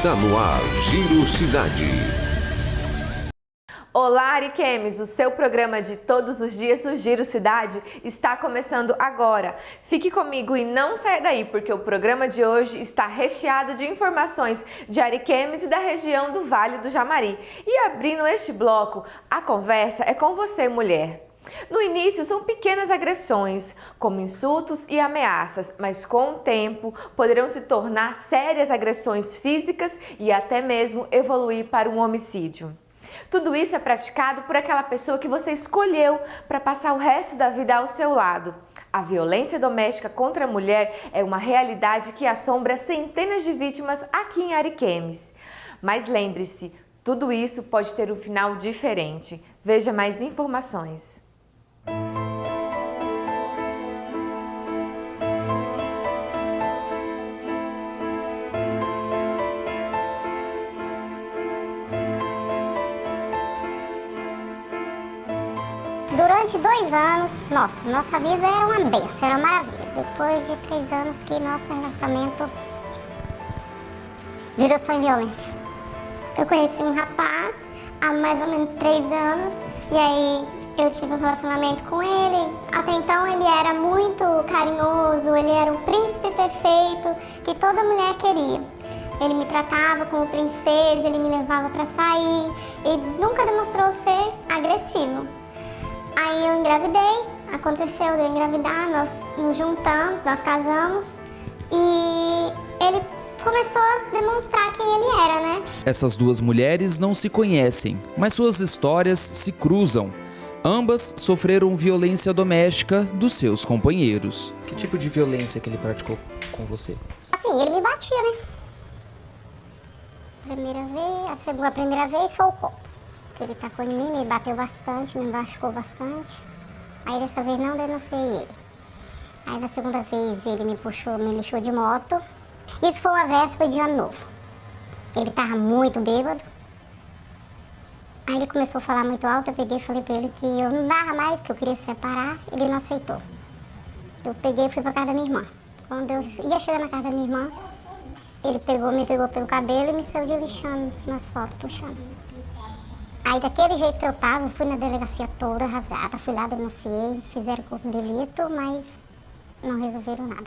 Está no ar, Giro Cidade. Olá, Ariquemes! O seu programa de todos os dias, o Giro Cidade, está começando agora. Fique comigo e não saia daí, porque o programa de hoje está recheado de informações de Ariquemes e da região do Vale do Jamari. E abrindo este bloco, a conversa é com você, mulher. No início são pequenas agressões, como insultos e ameaças, mas com o tempo poderão se tornar sérias agressões físicas e até mesmo evoluir para um homicídio. Tudo isso é praticado por aquela pessoa que você escolheu para passar o resto da vida ao seu lado. A violência doméstica contra a mulher é uma realidade que assombra centenas de vítimas aqui em Ariquemes. Mas lembre-se, tudo isso pode ter um final diferente. Veja mais informações. Durante 2 anos, nossa vida era uma benção, era uma maravilha. Depois de 3 anos que nosso relacionamento virou só em violência. Eu conheci um rapaz há mais ou menos 3 anos e aí eu tive um relacionamento com ele. Até então ele era muito carinhoso, ele era o príncipe perfeito que toda mulher queria. Ele me tratava como princesa, ele me levava para sair e nunca demonstrou ser agressivo. Aí eu engravidei, aconteceu de eu engravidar, nós nos juntamos, nós casamos e ele começou a demonstrar quem ele era, né? Essas duas mulheres não se conhecem, mas suas histórias se cruzam. Ambas sofreram violência doméstica dos seus companheiros. Que tipo de violência que ele praticou com você? Assim, ele me batia, né? A primeira vez foi o copo. Ele tacou em mim, me bateu bastante, me machucou bastante. Aí dessa vez não denunciei ele. Aí na segunda vez ele me puxou, me lixou de moto. Isso foi uma véspera de ano novo. Ele tava muito bêbado. Aí ele começou a falar muito alto, eu peguei e falei pra ele que eu não dava mais, que eu queria se separar. Ele não aceitou. Eu peguei e fui pra casa da minha irmã. Quando eu ia chegar na casa da minha irmã, ele me pegou pelo cabelo e me saiu de lixando no asfalto, puxando. Aí daquele jeito que eu tava, eu fui na delegacia toda rasgada, fui lá, denunciei, fizeram corpo de delito, mas não resolveram nada.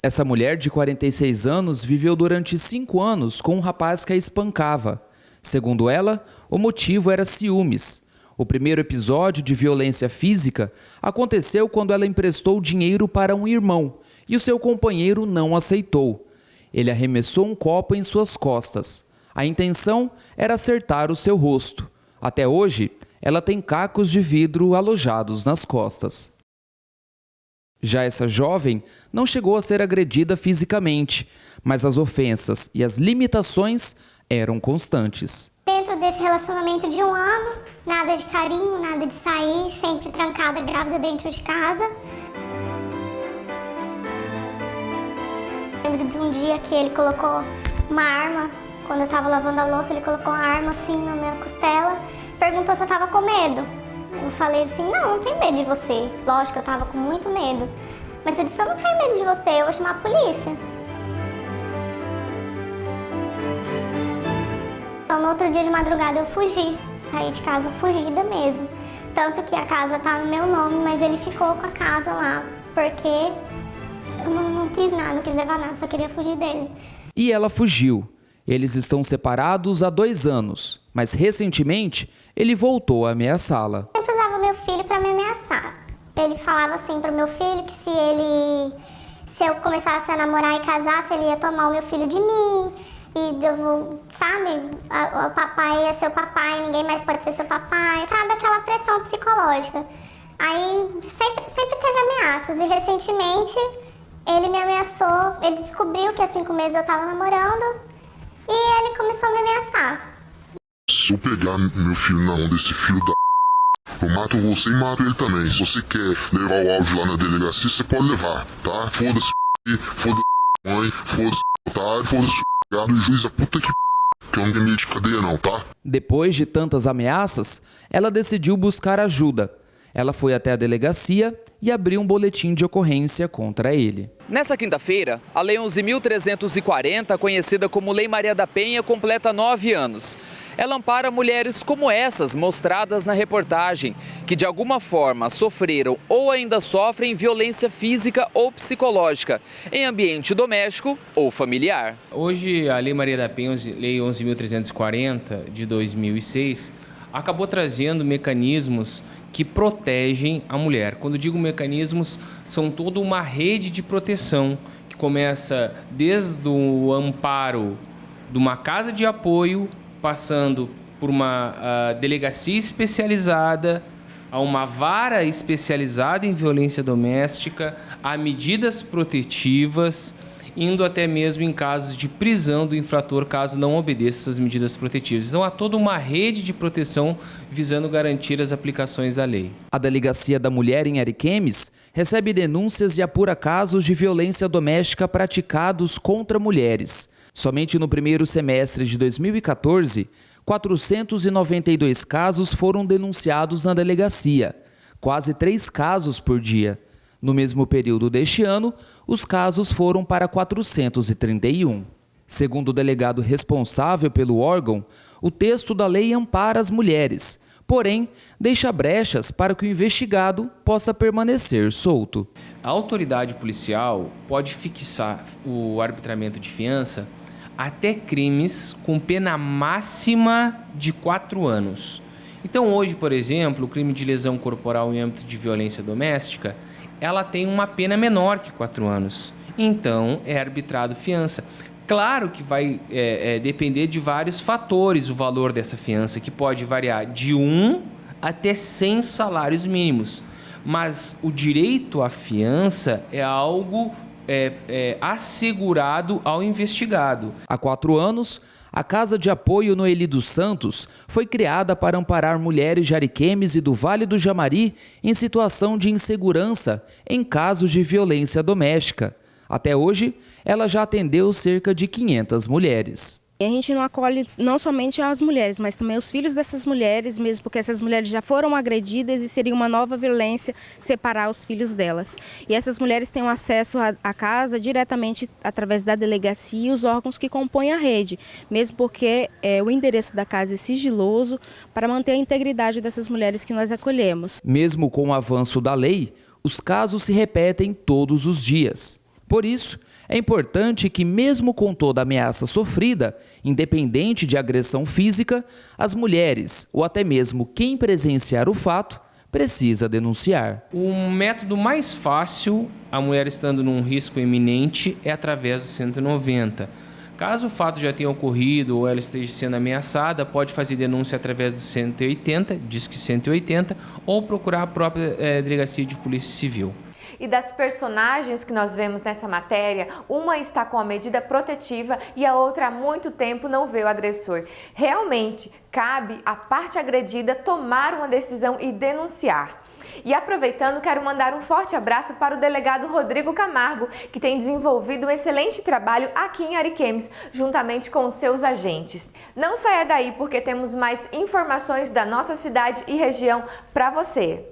Essa mulher de 46 anos viveu durante 5 anos com um rapaz que a espancava. Segundo ela, o motivo era ciúmes. O primeiro episódio de violência física aconteceu quando ela emprestou dinheiro para um irmão e o seu companheiro não aceitou. Ele arremessou um copo em suas costas. A intenção era acertar o seu rosto. Até hoje, ela tem cacos de vidro alojados nas costas. Já essa jovem não chegou a ser agredida fisicamente, mas as ofensas e as limitações eram constantes. Dentro desse relacionamento de 1 ano, nada de carinho, nada de sair, sempre trancada, grávida dentro de casa. Lembro de um dia que ele colocou uma arma, quando eu tava lavando a louça, ele colocou uma arma assim na minha costela, perguntou se eu tava com medo. Eu falei assim, não tenho medo de você. Lógico, eu tava com muito medo. Mas eu disse, eu não tenho medo de você, eu vou chamar a polícia. Então, no outro dia de madrugada eu fugi, saí de casa fugida mesmo. Tanto que a casa tá no meu nome, mas ele ficou com a casa lá, porque eu não quis nada, não quis levar nada, só queria fugir dele. E ela fugiu. Eles estão separados há 2 anos, mas recentemente ele voltou a ameaçá-la. Eu sempre usava meu filho para me ameaçar. Ele falava assim pro meu filho que se eu começasse a namorar e casasse, ele ia tomar o meu filho de mim. E eu, sabe, o papai ia ser o papai, ninguém mais pode ser seu papai, sabe, aquela pressão psicológica. Aí sempre teve ameaças e recentemente ele me ameaçou, ele descobriu que há 5 meses eu tava namorando e ele começou a me ameaçar. Se eu pegar meu filho na mão desse filho da eu mato você e mato ele também. Se você quer levar o áudio lá na delegacia, você pode levar, tá? Foda-se, foda-se mãe, foda-se otário, foda-se o juiz, a puta que eu não tenho medo de cadeia não, tá? Depois de tantas ameaças, ela decidiu buscar ajuda. Ela foi até a delegacia e abriu um boletim de ocorrência contra ele. Nessa quinta-feira, a Lei 11.340, conhecida como Lei Maria da Penha, completa 9 anos. Ela ampara mulheres como essas mostradas na reportagem, que de alguma forma sofreram ou ainda sofrem violência física ou psicológica em ambiente doméstico ou familiar. Hoje, a Lei Maria da Penha, Lei 11.340 de 2006, acabou trazendo mecanismos que protegem a mulher. Quando digo mecanismos, são toda uma rede de proteção que começa desde o amparo de uma casa de apoio, passando por uma delegacia especializada, a uma vara especializada em violência doméstica, a medidas protetivas, indo até mesmo em casos de prisão do infrator caso não obedeça essas medidas protetivas. Então há toda uma rede de proteção visando garantir as aplicações da lei. A Delegacia da Mulher em Ariquemes recebe denúncias e apura casos de violência doméstica praticados contra mulheres. Somente no primeiro semestre de 2014, 492 casos foram denunciados na delegacia, quase 3 casos por dia. No mesmo período deste ano, os casos foram para 431. Segundo o delegado responsável pelo órgão, o texto da lei ampara as mulheres, porém, deixa brechas para que o investigado possa permanecer solto. A autoridade policial pode fixar o arbitramento de fiança até crimes com pena máxima de 4 anos. Então, hoje, por exemplo, o crime de lesão corporal em âmbito de violência doméstica, ela tem uma pena menor que 4 anos. Então, é arbitrado fiança. Claro que vai depender de vários fatores o valor dessa fiança, que pode variar de 1 até 100 salários mínimos. Mas o direito à fiança é algo assegurado ao investigado. Há 4 anos, a Casa de Apoio Noeli dos Santos foi criada para amparar mulheres de Ariquemes e do Vale do Jamari em situação de insegurança em casos de violência doméstica. Até hoje, ela já atendeu cerca de 500 mulheres. A gente não acolhe não somente as mulheres, mas também os filhos dessas mulheres, mesmo porque essas mulheres já foram agredidas e seria uma nova violência separar os filhos delas. E essas mulheres têm acesso à casa diretamente através da delegacia e os órgãos que compõem a rede, mesmo porque o endereço da casa é sigiloso para manter a integridade dessas mulheres que nós acolhemos. Mesmo com o avanço da lei, os casos se repetem todos os dias. Por isso, é importante que, mesmo com toda a ameaça sofrida, independente de agressão física, as mulheres, ou até mesmo quem presenciar o fato, precisa denunciar. O método mais fácil, a mulher estando num risco iminente, é através do 190. Caso o fato já tenha ocorrido ou ela esteja sendo ameaçada, pode fazer denúncia através do 180, Disque 180, ou procurar a própria Delegacia de Polícia Civil. E das personagens que nós vemos nessa matéria, uma está com a medida protetiva e a outra há muito tempo não vê o agressor. Realmente, cabe à parte agredida tomar uma decisão e denunciar. E aproveitando, quero mandar um forte abraço para o delegado Rodrigo Camargo, que tem desenvolvido um excelente trabalho aqui em Ariquemes, juntamente com os seus agentes. Não saia daí, porque temos mais informações da nossa cidade e região para você.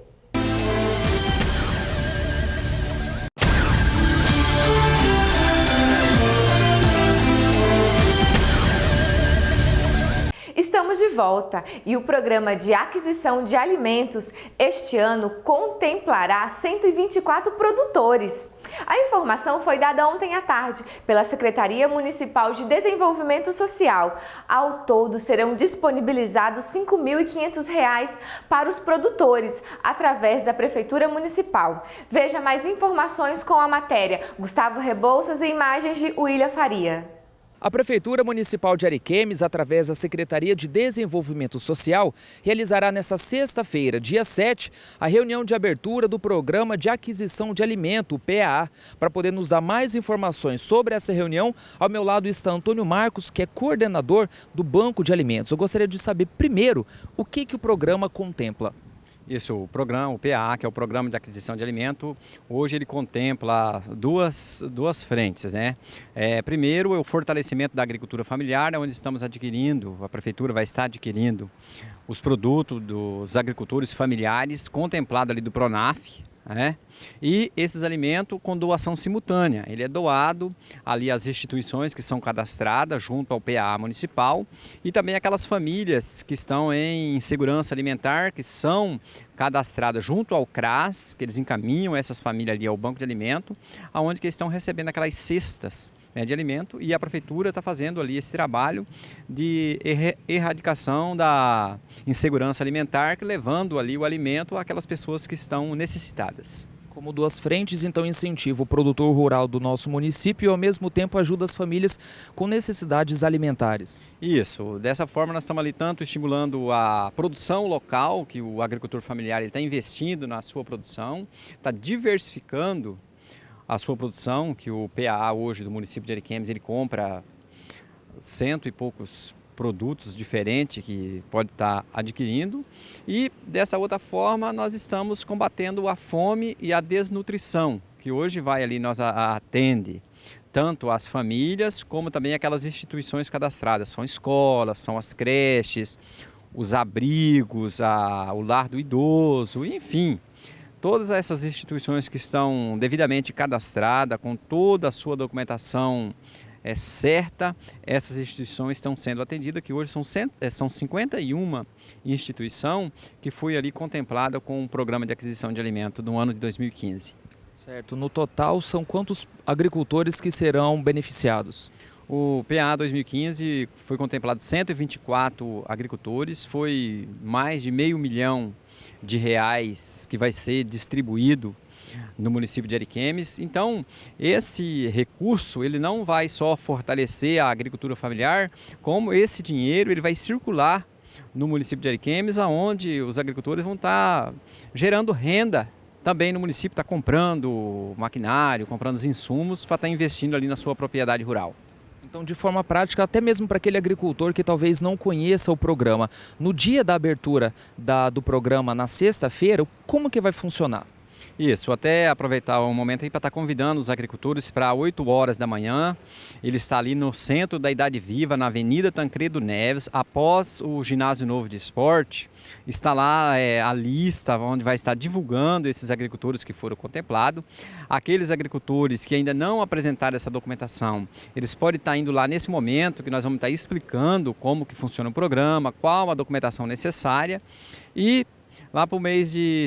Estamos de volta e o programa de aquisição de alimentos este ano contemplará 124 produtores. A informação foi dada ontem à tarde pela Secretaria Municipal de Desenvolvimento Social. Ao todo, serão disponibilizados R$ 5.500 para os produtores, através da Prefeitura Municipal. Veja mais informações com a matéria. Gustavo Rebouças e imagens de William Faria. A Prefeitura Municipal de Ariquemes, através da Secretaria de Desenvolvimento Social, realizará nesta sexta-feira, dia 7, a reunião de abertura do Programa de Aquisição de Alimento, o PAA. Para poder nos dar mais informações sobre essa reunião, ao meu lado está Antônio Marcos, que é coordenador do Banco de Alimentos. Eu gostaria de saber primeiro o que o programa contempla. Isso, o programa, o PA, que é o Programa de Aquisição de Alimento, hoje ele contempla duas frentes, né? Primeiro é o fortalecimento da agricultura familiar, onde estamos adquirindo, a Prefeitura vai estar adquirindo os produtos dos agricultores familiares, contemplado ali do PRONAF, né? E esses alimentos com doação simultânea, ele é doado ali às instituições que são cadastradas junto ao PA municipal e também aquelas famílias que estão em segurança alimentar, que são cadastradas junto ao CRAS, que eles encaminham essas famílias ali ao banco de alimento, aonde que eles estão recebendo aquelas cestas, né, de alimento, e a prefeitura está fazendo ali esse trabalho de erradicação da insegurança alimentar, levando ali o alimento àquelas pessoas que estão necessitadas. Como duas frentes, então incentiva o produtor rural do nosso município e ao mesmo tempo ajuda as famílias com necessidades alimentares. Isso, dessa forma nós estamos ali tanto estimulando a produção local, que o agricultor familiar está investindo na sua produção, está diversificando a sua produção, que o PA hoje do município de Ariquemes, ele compra 100 e poucos produtos diferentes que pode estar adquirindo, e dessa outra forma nós estamos combatendo a fome e a desnutrição, que hoje vai ali, nós atende tanto as famílias como também aquelas instituições cadastradas, são escolas, são as creches, os abrigos, o lar do idoso, enfim, todas essas instituições que estão devidamente cadastradas, com toda a sua documentação certa, essas instituições estão sendo atendidas, que hoje são 51 instituições que foi ali contemplada com o programa de aquisição de alimento no ano de 2015. Certo. No total, são quantos agricultores que serão beneficiados? O PA 2015 foi contemplado 124 agricultores, foi mais de R$500 milhão que vai ser distribuído no município de Ariquemes. Então, esse recurso ele não vai só fortalecer a agricultura familiar, como esse dinheiro ele vai circular no município de Ariquemes, onde os agricultores vão estar gerando renda também no município, está comprando maquinário, comprando os insumos para estar investindo ali na sua propriedade rural. Então, de forma prática, até mesmo para aquele agricultor que talvez não conheça o programa, no dia da abertura do programa, na sexta-feira, como que vai funcionar? Isso, até aproveitar o momento aí para estar convidando os agricultores para 8 horas da manhã. Ele está ali no centro da Idade Viva, na Avenida Tancredo Neves, após o Ginásio Novo de Esporte. Está lá a lista onde vai estar divulgando esses agricultores que foram contemplados. Aqueles agricultores que ainda não apresentaram essa documentação, eles podem estar indo lá nesse momento, que nós vamos estar explicando como que funciona o programa, qual a documentação necessária, e lá para o mês de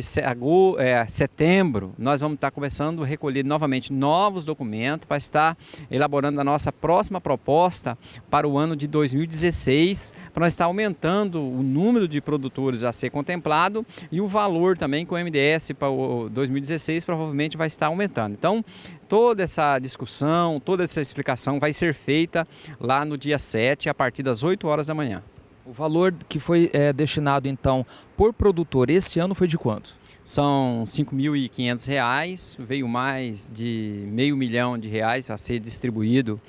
setembro, nós vamos estar começando a recolher novamente novos documentos para estar elaborando a nossa próxima proposta para o ano de 2016, para nós estar aumentando o número de produtores a ser contemplado e o valor também com o MDS para o 2016 provavelmente vai estar aumentando. Então, toda essa discussão, toda essa explicação vai ser feita lá no dia 7, a partir das 8 horas da manhã. O valor que foi destinado, então, por produtor esse ano foi de quanto? São R$ 5.500, veio mais de R$500 milhão a ser distribuído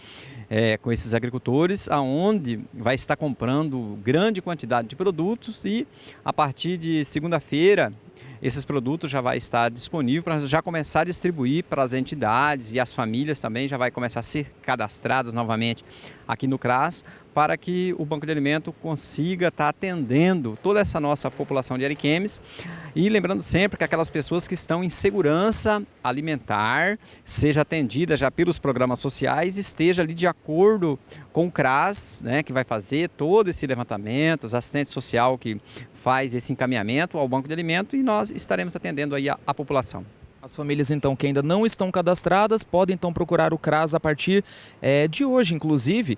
com esses agricultores, aonde vai estar comprando grande quantidade de produtos e a partir de segunda-feira esses produtos já vai estar disponível para já começar a distribuir para as entidades e as famílias também já vai começar a ser cadastradas novamente aqui no CRAS para que o Banco de Alimento consiga estar atendendo toda essa nossa população de Ariquemes e lembrando sempre que aquelas pessoas que estão em segurança alimentar seja atendida já pelos programas sociais, esteja ali de acordo com o CRAS, né, que vai fazer todo esse levantamento, os assistentes sociais que faz esse encaminhamento ao Banco de Alimento e nós estaremos atendendo aí a população. As famílias, então, que ainda não estão cadastradas, podem, então, procurar o CRAS a partir de hoje, inclusive,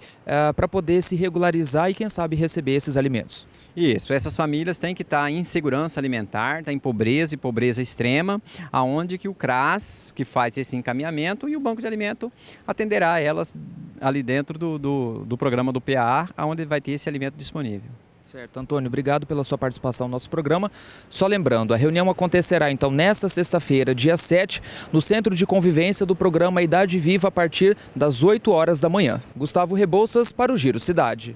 para poder se regularizar e, quem sabe, receber esses alimentos. Isso, essas famílias têm que estar em segurança alimentar, em pobreza e pobreza extrema, aonde que o CRAS, que faz esse encaminhamento, e o Banco de Alimento atenderá elas ali dentro do programa do PA, onde vai ter esse alimento disponível. Certo, Antônio, obrigado pela sua participação no nosso programa. Só lembrando, a reunião acontecerá então nesta sexta-feira, dia 7, no Centro de Convivência do programa Idade Viva, a partir das 8 horas da manhã. Gustavo Rebouças para o Giro Cidade.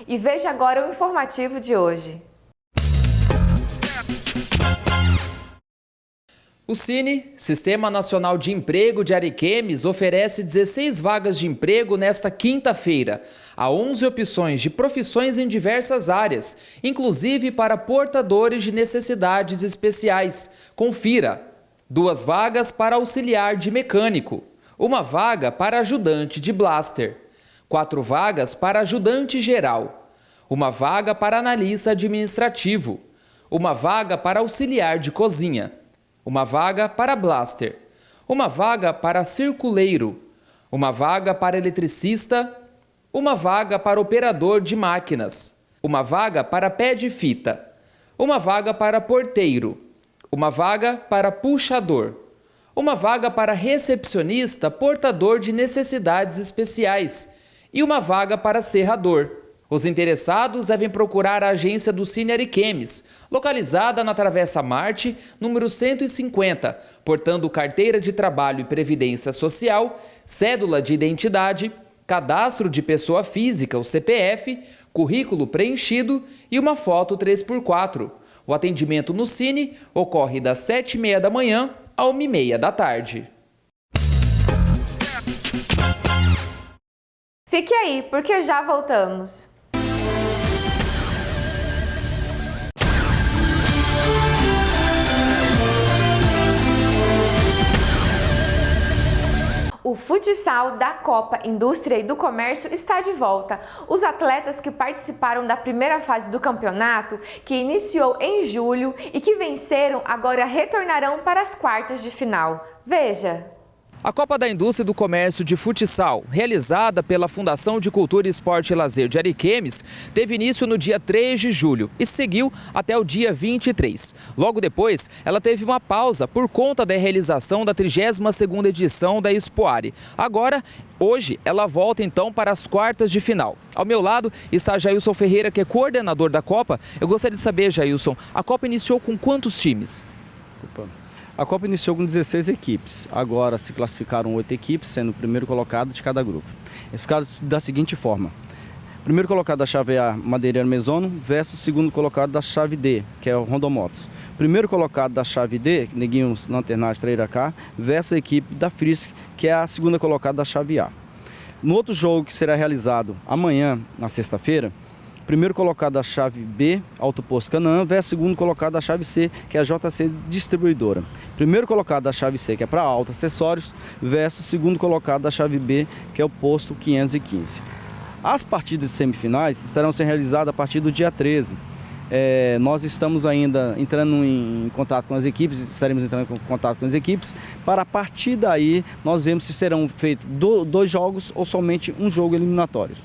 E veja agora o informativo de hoje. O Cine, Sistema Nacional de Emprego de Ariquemes, oferece 16 vagas de emprego nesta quinta-feira. Há 11 opções de profissões em diversas áreas, inclusive para portadores de necessidades especiais. Confira: 2 vagas para auxiliar de mecânico, 1 vaga para ajudante de blaster, 4 vagas para ajudante geral, 1 vaga para analista administrativo, 1 vaga para auxiliar de cozinha, 1 vaga para blaster, 1 vaga para circuleiro, 1 vaga para eletricista, 1 vaga para operador de máquinas, 1 vaga para pé de fita, 1 vaga para porteiro, 1 vaga para puxador, 1 vaga para recepcionista portador de necessidades especiais e 1 vaga para serrador. Os interessados devem procurar a agência do Cine Ariquemes, localizada na Travessa Marte, número 150, portando carteira de trabalho e previdência social, cédula de identidade, cadastro de pessoa física, o CPF, currículo preenchido e uma foto 3x4. O atendimento no Cine ocorre das 7h30 da manhã à 1h30 da tarde. Fique aí, porque já voltamos. O futsal da Copa Indústria e do Comércio está de volta. Os atletas que participaram da primeira fase do campeonato, que iniciou em julho e que venceram, agora retornarão para as quartas de final. Veja! A Copa da Indústria e do Comércio de Futsal, realizada pela Fundação de Cultura, Esporte e Lazer de Ariquemes, teve início no dia 3 de julho e seguiu até o dia 23. Logo depois, ela teve uma pausa por conta da realização da 32ª edição da Expoare. Agora, hoje, ela volta então para as quartas de final. Ao meu lado está Jailson Ferreira, que é coordenador da Copa. Eu gostaria de saber, Jailson, a Copa iniciou com quantos times? A Copa iniciou com 16 equipes, agora se classificaram 8 equipes, sendo o primeiro colocado de cada grupo. Eles ficaram da seguinte forma: primeiro colocado da chave A, Madeireiro Mesono, versus segundo colocado da chave D, que é o Rondomotos. Primeiro colocado da chave D, Neguinhos Lanternagem Trairacá, versus a equipe da Frisk, que é a segunda colocada da chave A. No outro jogo que será realizado amanhã, na sexta-feira, primeiro colocado da chave B, Alto Posto Canaã, versus segundo colocado da chave C, que é a JC Distribuidora. Primeiro colocado da chave C, que é para Alto Acessórios, versus segundo colocado da chave B, que é o Posto 515. As partidas semifinais estarão sendo realizadas a partir do dia 13. Nós estamos ainda entrando em contato com as equipes, estaremos entrando em contato com as equipes, para a partir daí nós vemos se serão feitos 2 jogos ou somente um jogo eliminatório.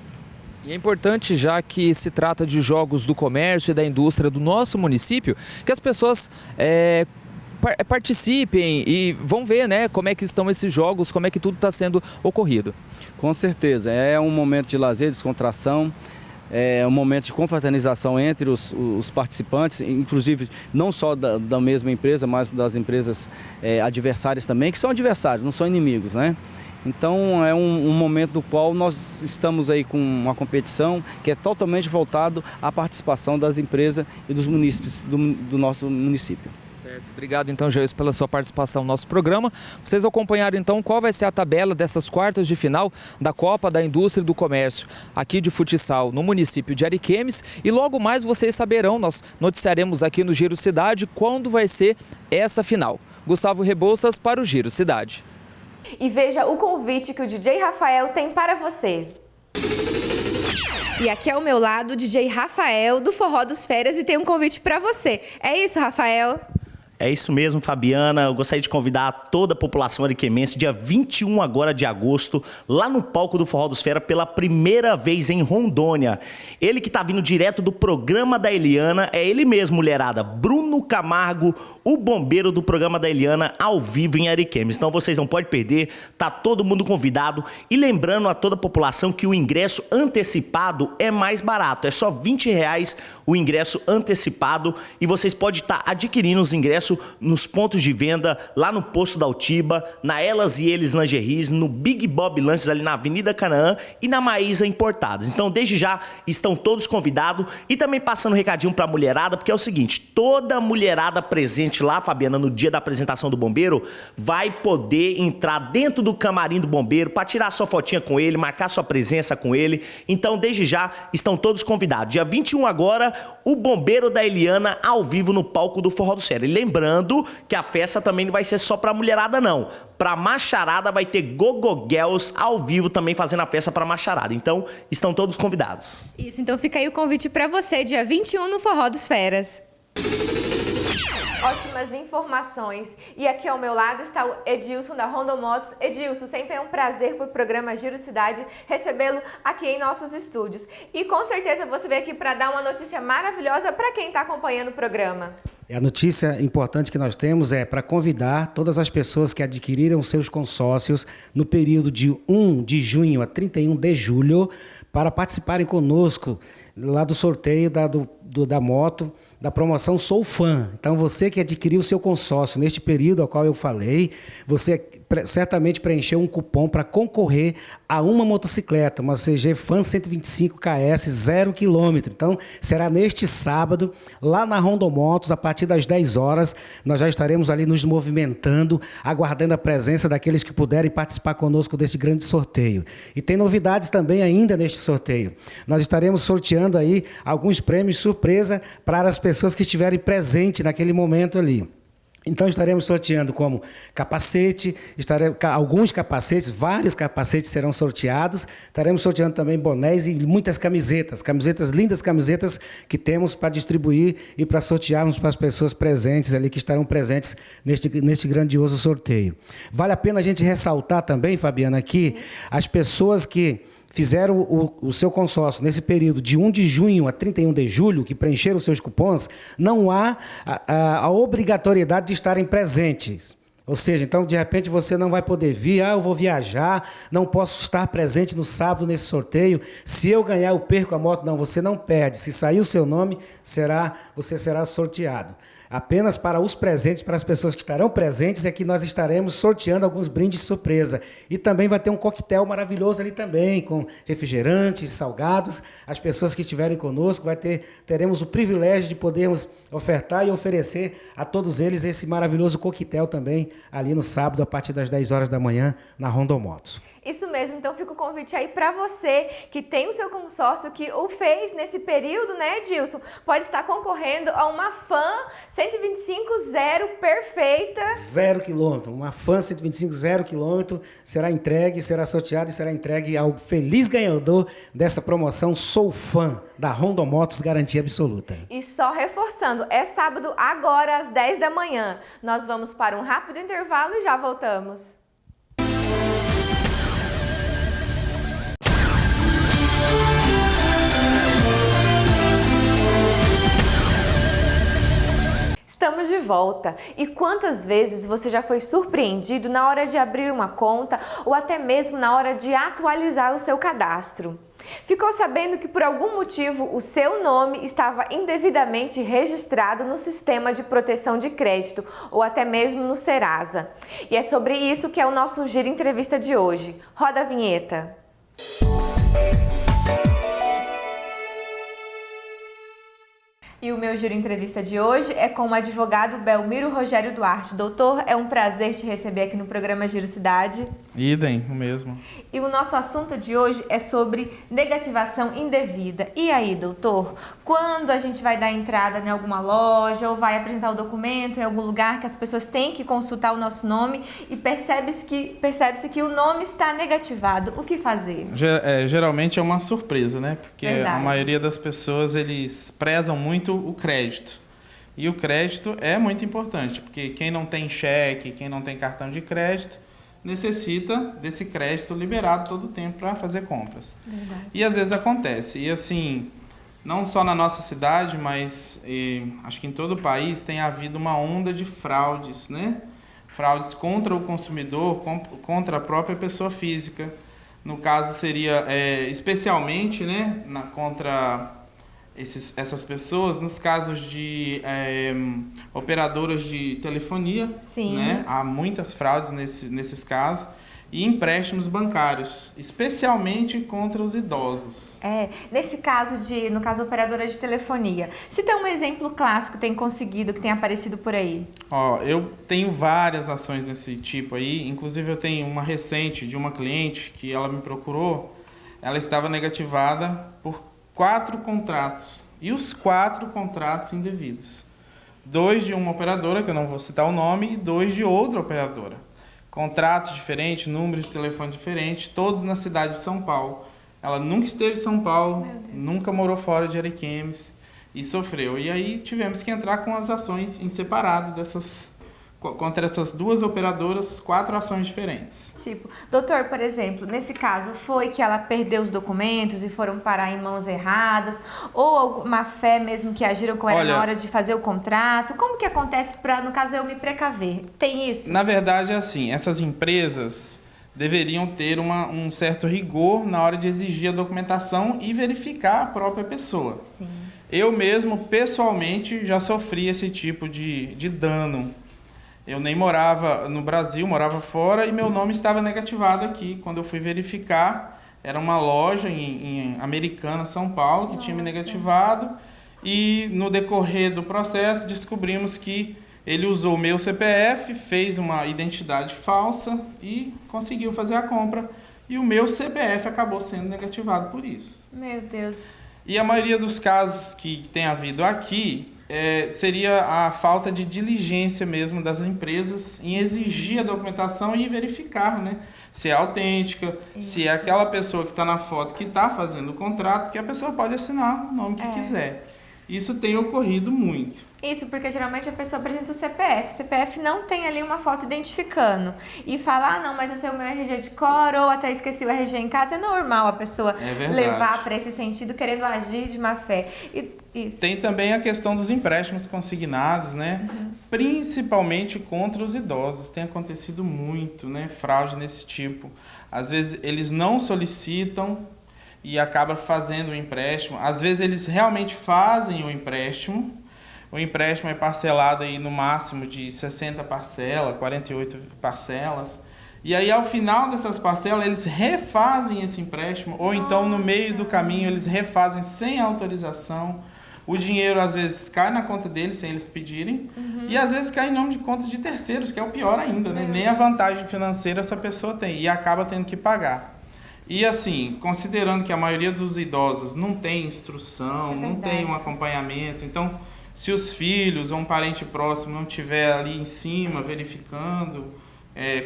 E é importante, já que se trata de jogos do comércio e da indústria do nosso município, que as pessoas participem e vão ver, né, como é que estão esses jogos, como é que tudo está sendo ocorrido. Com certeza, é um momento de lazer, descontração, é um momento de confraternização entre os participantes, inclusive não só da mesma empresa, mas das empresas adversárias também, que são adversários, não são inimigos, né? Então é um momento do qual nós estamos aí com uma competição que é totalmente voltado à participação das empresas e dos munícipes do nosso município. Certo. Obrigado então, Jailson, pela sua participação no nosso programa. Vocês acompanharam então qual vai ser a tabela dessas quartas de final da Copa da Indústria e do Comércio aqui de futsal no município de Ariquemes, e logo mais vocês saberão, nós noticiaremos aqui no Giro Cidade quando vai ser essa final. Gustavo Rebouças para o Giro Cidade. E veja o convite que o DJ Rafael tem para você. E aqui ao meu lado o DJ Rafael do Forró dos Feras e tem um convite para você. É isso, Rafael? É isso mesmo, Fabiana. Eu gostaria de convidar toda a população ariquemense, dia 21 agora de agosto, lá no palco do Forró dos Fera, pela primeira vez em Rondônia. Ele que tá vindo direto do programa da Eliana, é ele mesmo, mulherada, Bruno Camargo, o bombeiro do programa da Eliana, ao vivo em Ariquemes. Então vocês não podem perder, tá todo mundo convidado. E lembrando a toda a população que o ingresso antecipado é mais barato, é só R$20 o ingresso antecipado, e vocês podem estar adquirindo os ingressos acesso nos pontos de venda, lá no Posto da Altiba, na Elas e Eles Lingeries, no Big Bob Lanches ali na Avenida Canaã e na Maísa Importados. Então, desde já, estão todos convidados e também passando um recadinho pra mulherada, porque é o seguinte, toda mulherada presente lá, Fabiana, no dia da apresentação do bombeiro, vai poder entrar dentro do camarim do bombeiro para tirar sua fotinha com ele, marcar sua presença com ele. Então, desde já, estão todos convidados. Dia 21 agora, o Bombeiro da Eliana ao vivo no palco do Forró do Sera. E lembrando que a festa também não vai ser só pra mulherada, não. Pra macharada vai ter Gogo Girls ao vivo também fazendo a festa pra macharada. Então, estão todos convidados. Isso, então fica aí o convite pra você, dia 21 no Forró dos Feras. Ótimas informações. E aqui ao meu lado está o Edilson da Rondon Motos. Edilson, sempre é um prazer para o programa Giro Cidade recebê-lo aqui em nossos estúdios. E com certeza você veio aqui para dar uma notícia maravilhosa para quem está acompanhando o programa. A notícia importante que nós temos é para convidar todas as pessoas que adquiriram seus consórcios no período de 1 de junho a 31 de julho para participarem conosco lá do sorteio da moto, da promoção Sou Fã. Então, você que adquiriu o seu consórcio neste período ao qual eu falei, você certamente preencheu um cupom para concorrer a uma motocicleta, uma CG Fan 125 KS 0 km. Então, será neste sábado, lá na Rondon Motos, a partir das 10 horas, nós já estaremos ali nos movimentando, aguardando a presença daqueles que puderem participar conosco deste grande sorteio. E tem novidades também ainda neste sorteio. Nós estaremos sorteando aí alguns prêmios surpresa para as pessoas que estiverem presentes naquele momento ali. Então, estaremos sorteando como capacete, alguns capacetes, vários capacetes serão sorteados. Estaremos sorteando também bonés e muitas camisetas, lindas camisetas que temos para distribuir e para sortearmos para as pessoas presentes ali, que estarão presentes neste grandioso sorteio. Vale a pena a gente ressaltar também, Fabiana, que as pessoas que fizeram o seu consórcio nesse período de 1 de junho a 31 de julho, que preencheram os seus cupons, não há a obrigatoriedade de estarem presentes. Ou seja, então, de repente, você não vai poder vir, eu vou viajar, não posso estar presente no sábado nesse sorteio, se eu ganhar, eu perco a moto. Não, você não perde. Se sair o seu nome, você será sorteado. Apenas para os presentes, para as pessoas que estarão presentes, é que nós estaremos sorteando alguns brindes surpresa. E também vai ter um coquetel maravilhoso ali também, com refrigerantes, salgados. As pessoas que estiverem conosco, teremos o privilégio de podermos ofertar e oferecer a todos eles esse maravilhoso coquetel também, ali no sábado, a partir das 10 horas da manhã, na Rondon Motos. Isso mesmo, então fica o convite aí para você que tem o seu consórcio, que o fez nesse período, né, Edilson? Pode estar concorrendo a uma Fan 125 0 perfeita. 0 km, uma Fan 125 0 km será sorteada e será entregue ao feliz ganhador dessa promoção Sou Fã, da Rondon Motos, garantia absoluta. E só reforçando, é sábado agora às 10 da manhã. Nós vamos para um rápido intervalo e já voltamos. Estamos de volta. E quantas vezes você já foi surpreendido na hora de abrir uma conta ou até mesmo na hora de atualizar o seu cadastro? Ficou sabendo que por algum motivo o seu nome estava indevidamente registrado no sistema de proteção de crédito ou até mesmo no Serasa. E é sobre isso que é o nosso Giro Entrevista de hoje. Roda a vinheta. E o meu Giro Entrevista de hoje é com o advogado Belmiro Rogério Duarte. Doutor, é um prazer te receber aqui no programa Giro Cidade. Idem, o mesmo. E o nosso assunto de hoje é sobre negativação indevida. E aí, doutor, quando a gente vai dar entrada em alguma loja ou vai apresentar o documento em algum lugar que as pessoas têm que consultar o nosso nome e percebe-se que o nome está negativado, o que fazer? Geralmente é uma surpresa, né? Porque Verdade. A maioria das pessoas, eles prezam muito o crédito. E o crédito é muito importante, porque quem não tem cheque, quem não tem cartão de crédito, necessita desse crédito liberado todo o tempo para fazer compras. Verdade. E às vezes acontece. E assim, não só na nossa cidade, mas acho que em todo o país tem havido uma onda de fraudes, né? Fraudes contra o consumidor, contra a própria pessoa física. No caso seria especialmente, né, contra essas pessoas nos casos de operadoras de telefonia. Sim. Né? Há muitas fraudes nesses casos. E empréstimos bancários, especialmente contra os idosos. Nesse caso no caso operadora de telefonia, se tem um exemplo clássico que tem conseguido, que tem aparecido por aí? Eu tenho várias ações desse tipo aí, inclusive eu tenho uma recente de uma cliente que ela me procurou, ela estava negativada por 4 contratos, e os 4 contratos indevidos. 2 de uma operadora, que eu não vou citar o nome, e 2 de outra operadora. Contratos diferentes, números de telefone diferentes, todos na cidade de São Paulo. Ela nunca esteve em São Paulo, nunca morou fora de Ariquemes e sofreu. E aí tivemos que entrar com as ações em separado contra essas 2 operadoras, 4 ações diferentes. Doutor, por exemplo, nesse caso foi que ela perdeu os documentos e foram parar em mãos erradas, ou alguma fé mesmo que agiram com ela na hora de fazer o contrato? Como que acontece para, no caso, eu me precaver? Tem isso? Na verdade, é assim, essas empresas deveriam ter um certo rigor na hora de exigir a documentação e verificar a própria pessoa. Sim. Eu mesmo, pessoalmente, já sofri esse tipo de dano. Eu nem morava no Brasil, morava fora, e meu nome estava negativado aqui. Quando eu fui verificar, era uma loja em Americana, São Paulo, que tinha me negativado. E no decorrer do processo, descobrimos que ele usou o meu CPF, fez uma identidade falsa e conseguiu fazer a compra. E o meu CPF acabou sendo negativado por isso. Meu Deus. E a maioria dos casos que tem havido aqui seria a falta de diligência mesmo das empresas em exigir a documentação e verificar, né, se é autêntica, se é aquela pessoa que está na foto que está fazendo o contrato, porque a pessoa pode assinar o nome que quiser. Isso tem ocorrido muito. Isso, porque geralmente a pessoa apresenta o CPF. O CPF não tem ali uma foto identificando. E fala, não, mas eu sei o meu RG de cor, ou até esqueci o RG em casa. É normal a pessoa levar para esse sentido, querendo agir de má fé. Isso. Tem também a questão dos empréstimos consignados, né? Principalmente contra os idosos. Tem acontecido muito, né? Fraude nesse tipo. Às vezes eles não solicitam e acabam fazendo o empréstimo. Às vezes eles realmente fazem o empréstimo. O empréstimo é parcelado aí no máximo de 60 parcelas, 48 parcelas. E aí, ao final dessas parcelas, eles refazem esse empréstimo. Ou então, no meio do caminho, eles refazem sem autorização. O dinheiro, às vezes, cai na conta deles, sem eles pedirem. E, às vezes, cai em nome de contas de terceiros, que é o pior ainda, né? Nem a vantagem financeira essa pessoa tem. E acaba tendo que pagar. E, assim, considerando que a maioria dos idosos não tem instrução, não tem um acompanhamento. Então, se os filhos ou um parente próximo não estiver ali em cima, verificando,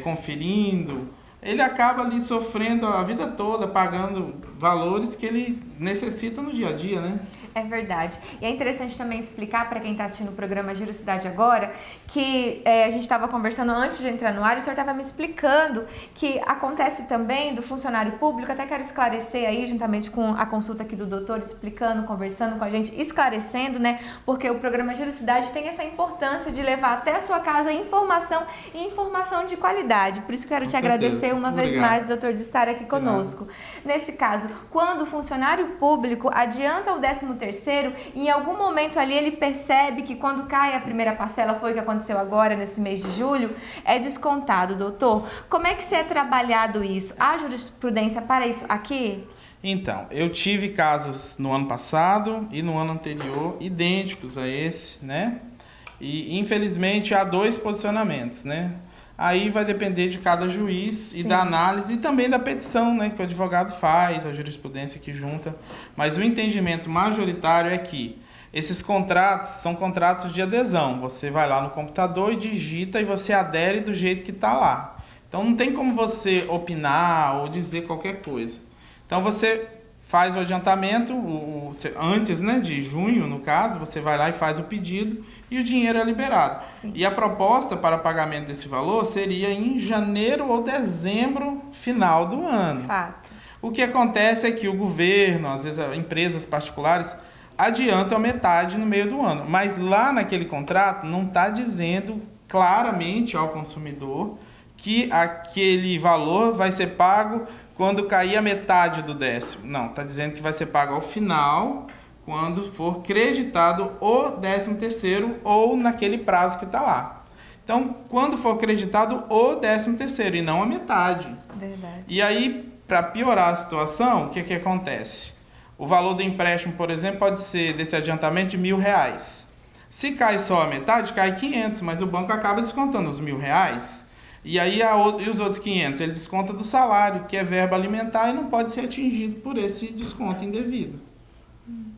conferindo, ele acaba ali sofrendo a vida toda, pagando valores que ele necessita no dia a dia, né? É verdade. E é interessante também explicar para quem está assistindo o programa Giro Cidade Agora, que a gente estava conversando antes de entrar no ar, e o senhor estava me explicando que acontece também do funcionário público, até quero esclarecer aí, juntamente com a consulta aqui do doutor, explicando, conversando com a gente, esclarecendo, né? Porque o programa Giro Cidade tem essa importância de levar até a sua casa informação e informação de qualidade. Por isso quero te agradecer uma vez mais, doutor, de estar aqui conosco. Nesse caso, quando o funcionário público adianta o 13º, em algum momento ali ele percebe que quando cai a primeira parcela, foi o que aconteceu agora nesse mês de julho, é descontado, doutor. Como é que você é trabalhado isso? Há jurisprudência para isso aqui? Então, eu tive casos no ano passado e no ano anterior idênticos a esse, né? E infelizmente há 2 posicionamentos, né? Aí vai depender de cada juiz e da análise e também da petição, né, que o advogado faz, a jurisprudência que junta. Mas o entendimento majoritário é que esses contratos são contratos de adesão. Você vai lá no computador e digita e você adere do jeito que está lá. Então não tem como você opinar ou dizer qualquer coisa. Então você faz o adiantamento, antes, né, de junho, no caso, você vai lá e faz o pedido e o dinheiro é liberado. E a proposta para pagamento desse valor seria em janeiro ou dezembro, final do ano. Fato. O que acontece é que o governo, às vezes empresas particulares, adiantam metade no meio do ano. Mas lá naquele contrato não está dizendo claramente ao consumidor que aquele valor vai ser pago quando cair a metade do 10º. Não, está dizendo que vai ser pago ao final, quando for creditado o 13º ou naquele prazo que está lá. Então, quando for creditado o 13º e não a metade. Verdade. E aí, para piorar a situação, o que acontece? O valor do empréstimo, por exemplo, pode ser desse adiantamento de R$1.000. Se cai só a metade, cai 500, mas o banco acaba descontando os R$1.000. E aí e os outros 500, ele desconta do salário, que é verba alimentar e não pode ser atingido por esse desconto indevido.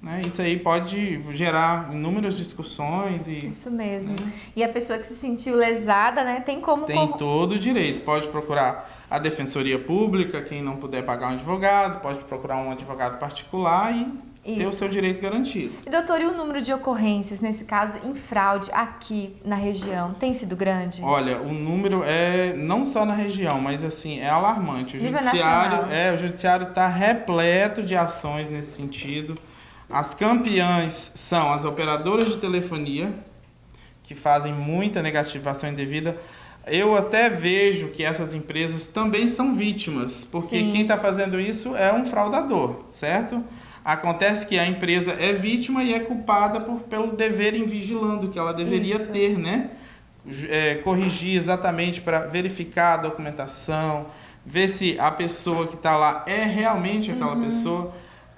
Né? Isso aí pode gerar inúmeras discussões. Isso mesmo. E a pessoa que se sentiu lesada, né, tem como... Tem todo o direito. Pode procurar a Defensoria Pública, quem não puder pagar um advogado, pode procurar um advogado particular e ter o seu direito garantido. E, doutor, e o número de ocorrências, nesse caso, em fraude aqui na região, tem sido grande? Olha, o número é não só na região, mas assim, é alarmante. O judiciário está repleto de ações nesse sentido. As campeãs são as operadoras de telefonia, que fazem muita negativação indevida. Eu até vejo que essas empresas também são vítimas, porque quem está fazendo isso é um fraudador, certo? Acontece que a empresa é vítima e é culpada pelo dever em vigilando que ela deveria ter, né? Corrigir exatamente para verificar a documentação, ver se a pessoa que está lá é realmente aquela pessoa.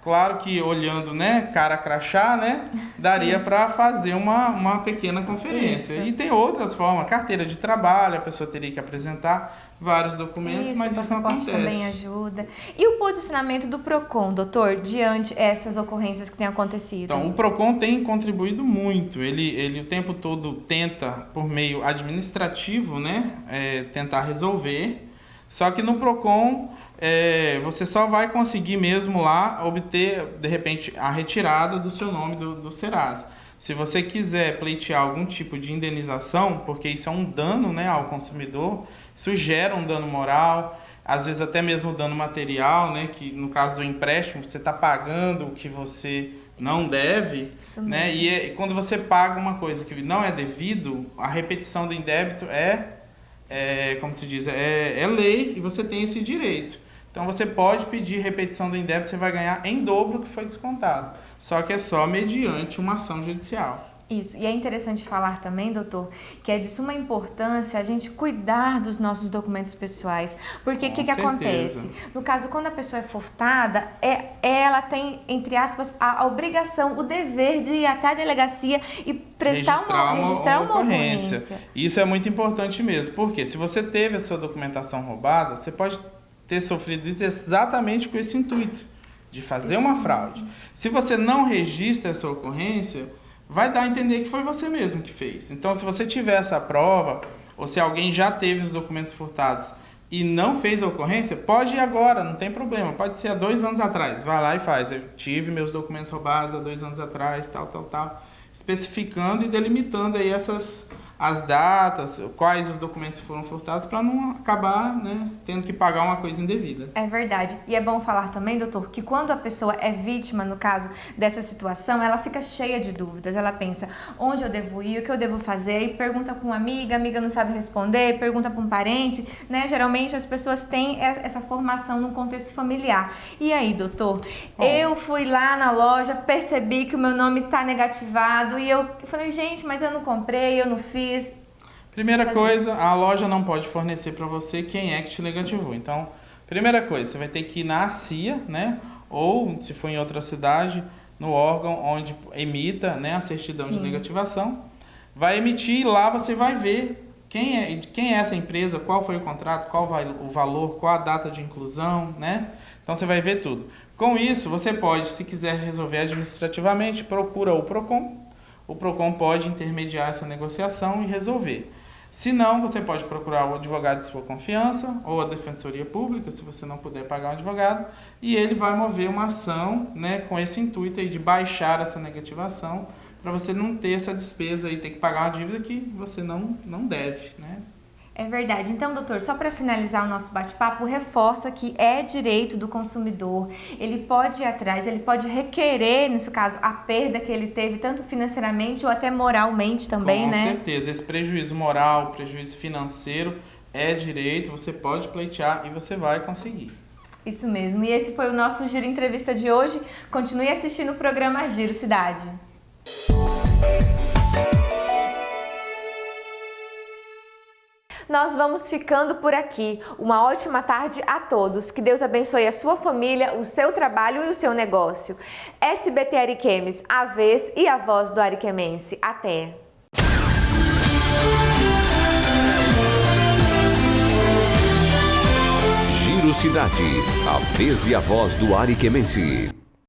Claro que olhando, né, cara crachá, né, daria para fazer uma pequena conferência. E tem outras formas, carteira de trabalho, a pessoa teria que apresentar vários documentos, mas isso não acontece. Também ajuda. E o posicionamento do PROCON, doutor, diante essas ocorrências que têm acontecido? Então, o PROCON tem contribuído muito. Ele o tempo todo tenta, por meio administrativo, né, tentar resolver. Só que no PROCON, você só vai conseguir mesmo lá obter, de repente, a retirada do seu nome do Serasa. Se você quiser pleitear algum tipo de indenização, porque isso é um dano, né, ao consumidor, isso gera um dano moral, às vezes até mesmo dano material, né, que no caso do empréstimo, você está pagando o que você não deve, né, e quando você paga uma coisa que não é devido, a repetição do indébito como se diz, é lei e você tem esse direito. Então você pode pedir repetição do indébito, você vai ganhar em dobro o que foi descontado. Só que é só mediante uma ação judicial. Isso, e é interessante falar também, doutor, que é de suma importância a gente cuidar dos nossos documentos pessoais. Porque o que acontece? No caso, quando a pessoa é furtada, ela tem, entre aspas, a obrigação, o dever de ir até a delegacia e registrar uma ocorrência. Isso é muito importante mesmo, porque se você teve a sua documentação roubada, você pode ter sofrido isso exatamente com esse intuito, de fazer uma fraude. Se você não registra a sua ocorrência, vai dar a entender que foi você mesmo que fez. Então, se você tiver essa prova, ou se alguém já teve os documentos furtados e não fez a ocorrência, pode ir agora, não tem problema. Pode ser há 2 anos atrás. Vai lá e faz. Eu tive meus documentos roubados há 2 anos atrás, tal. Especificando e delimitando aí as datas, quais os documentos foram furtados, para não acabar, né, tendo que pagar uma coisa indevida. É verdade. E é bom falar também, doutor, que quando a pessoa é vítima, no caso dessa situação, ela fica cheia de dúvidas. Ela pensa, onde eu devo ir, o que eu devo fazer? Aí pergunta para uma amiga, a amiga não sabe responder, pergunta para um parente, né? Geralmente as pessoas têm essa formação no contexto familiar. E aí, doutor, eu fui lá na loja, percebi que o meu nome está negativado e eu falei, gente, mas eu não comprei, eu não fiz. Primeira coisa, a loja não pode fornecer para você quem é que te negativou. Então, primeira coisa, você vai ter que ir na CIA, né? Ou, se for em outra cidade, no órgão onde emita, né, a certidão de negativação. Vai emitir e lá você vai ver quem é essa empresa, qual foi o contrato, qual o valor, qual a data de inclusão, né? Então, você vai ver tudo. Com isso, você pode, se quiser resolver administrativamente, procura o PROCON. O PROCON pode intermediar essa negociação e resolver. Se não, você pode procurar o advogado de sua confiança ou a Defensoria Pública, se você não puder pagar um advogado, e ele vai mover uma ação, né, com esse intuito aí de baixar essa negativação, para você não ter essa despesa e ter que pagar uma dívida que você não deve, né? É verdade. Então, doutor, só para finalizar o nosso bate-papo, reforça que é direito do consumidor. Ele pode ir atrás, ele pode requerer, nesse caso, a perda que ele teve, tanto financeiramente ou até moralmente também, né? Com certeza. Esse prejuízo moral, prejuízo financeiro é direito, você pode pleitear e você vai conseguir. Isso mesmo. E esse foi o nosso Giro Entrevista de hoje. Continue assistindo o programa Giro Cidade. Nós vamos ficando por aqui. Uma ótima tarde a todos. Que Deus abençoe a sua família, o seu trabalho e o seu negócio. SBT Ariquemes, a vez e a voz do ariquemense. Até! Giro Cidade, a vez e a voz do ariquemense.